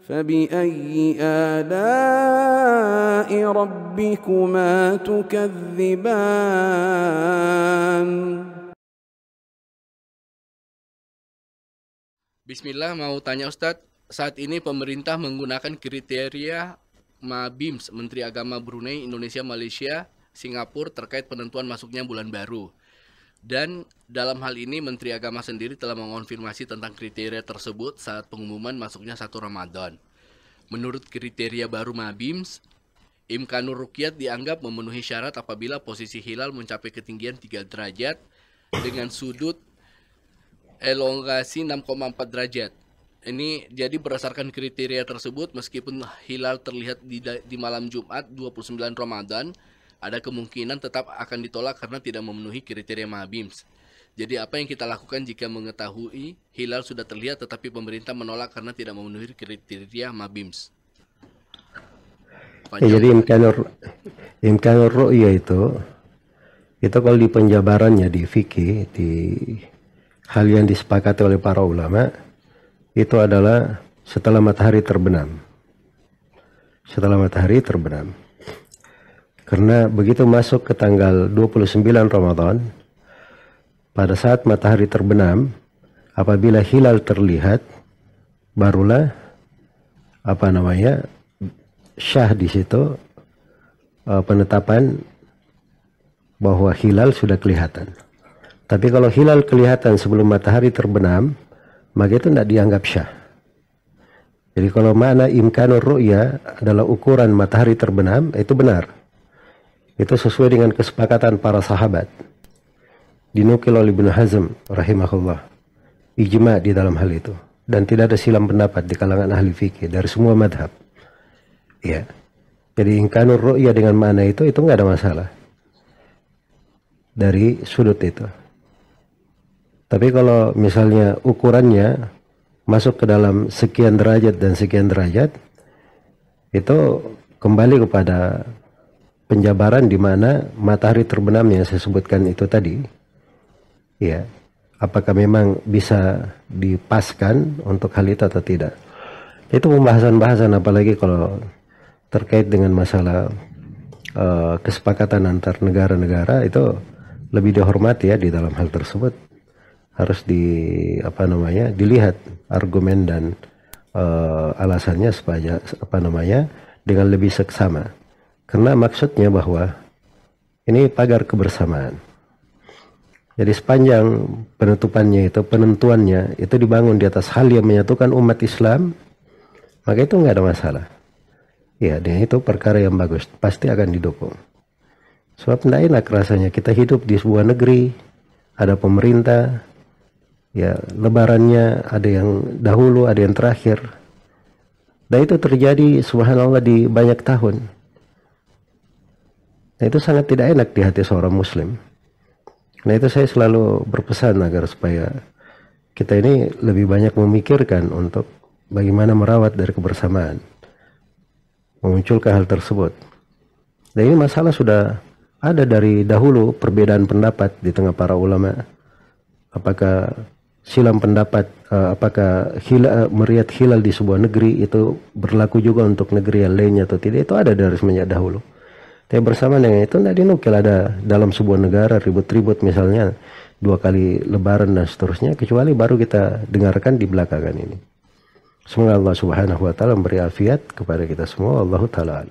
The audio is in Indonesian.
فبأي آلاء ربكما تكذبان. Bismillah, mau tanya Ustadz, saat ini pemerintah menggunakan kriteria MABIMS, Menteri Agama Brunei, Indonesia, Malaysia, Singapura terkait penentuan masuknya bulan baru. Dan dalam hal ini Menteri Agama sendiri telah mengonfirmasi tentang kriteria tersebut saat pengumuman masuknya 1 Ramadan. Menurut kriteria baru MABIMS, Imkanur Ruqyat dianggap memenuhi syarat apabila posisi hilal mencapai ketinggian 3 derajat dengan sudut elongasi 6,4 derajat. Ini jadi berdasarkan kriteria tersebut, meskipun hilal terlihat di malam Jumat 29 Ramadan, ada kemungkinan tetap akan ditolak karena tidak memenuhi kriteria MABIMS. Jadi apa yang kita lakukan jika mengetahui hilal sudah terlihat tetapi pemerintah menolak karena tidak memenuhi kriteria MABIMS? Ya, jadi imkanur ru'ya itu kalau di penjabarannya di fikih, di hal yang disepakati oleh para ulama, itu adalah setelah matahari terbenam. Setelah matahari terbenam. Karena begitu masuk ke tanggal 29 Ramadan, pada saat matahari terbenam, apabila hilal terlihat, barulah syah di situ penetapan bahwa hilal sudah kelihatan. Tapi kalau hilal kelihatan sebelum matahari terbenam, maka itu tidak dianggap syah. Jadi kalau makna imkanur ru'ya adalah ukuran matahari terbenam, itu benar. Itu sesuai dengan kesepakatan para sahabat. Dinukil oleh Ibnu Hazm rahimahullah. Ijma di dalam hal itu. Dan tidak ada silam pendapat di kalangan ahli fikih dari semua madhab. Ya. Jadi imkanur ru'ya dengan makna itu nggak ada masalah. Dari sudut itu. Tapi kalau misalnya ukurannya masuk ke dalam sekian derajat dan sekian derajat, itu kembali kepada penjabaran di mana matahari terbenam yang saya sebutkan itu tadi. Ya, apakah memang bisa dipaskan untuk hal itu atau tidak? Itu pembahasan-bahasan, apalagi kalau terkait dengan masalah kesepakatan antar negara-negara, itu lebih dihormati ya di dalam hal tersebut. Harus dilihat argumen dan alasannya supaya dengan lebih seksama. Karena maksudnya bahwa ini pagar kebersamaan. Jadi sepanjang penentuannya itu dibangun di atas hal yang menyatukan umat Islam, maka itu nggak ada masalah. Ya, dan itu perkara yang bagus, pasti akan didukung. Sebab tidak enak rasanya kita hidup di sebuah negeri, ada pemerintah, ya lebarannya ada yang dahulu, ada yang terakhir. Dan itu terjadi subhanallah di banyak tahun. Nah, itu sangat tidak enak di hati seorang muslim. Nah, itu saya selalu berpesan agar supaya kita ini lebih banyak memikirkan untuk bagaimana merawat dari kebersamaan, memunculkan hal tersebut. Dan ini masalah sudah ada dari dahulu, perbedaan pendapat di tengah para ulama. Apakah silam pendapat, apakah melihat hilal di sebuah negeri itu berlaku juga untuk negeri yang lainnya atau tidak, itu ada dari semenjak dahulu. Tapi bersama dengan itu tidak dinukil ada dalam sebuah negara ribut-ribut misalnya 2 kali lebaran dan seterusnya, kecuali baru kita dengarkan di belakangan ini. Semoga Allah Subhanahu wa taala memberi afiat kepada kita semua. Allahu taala.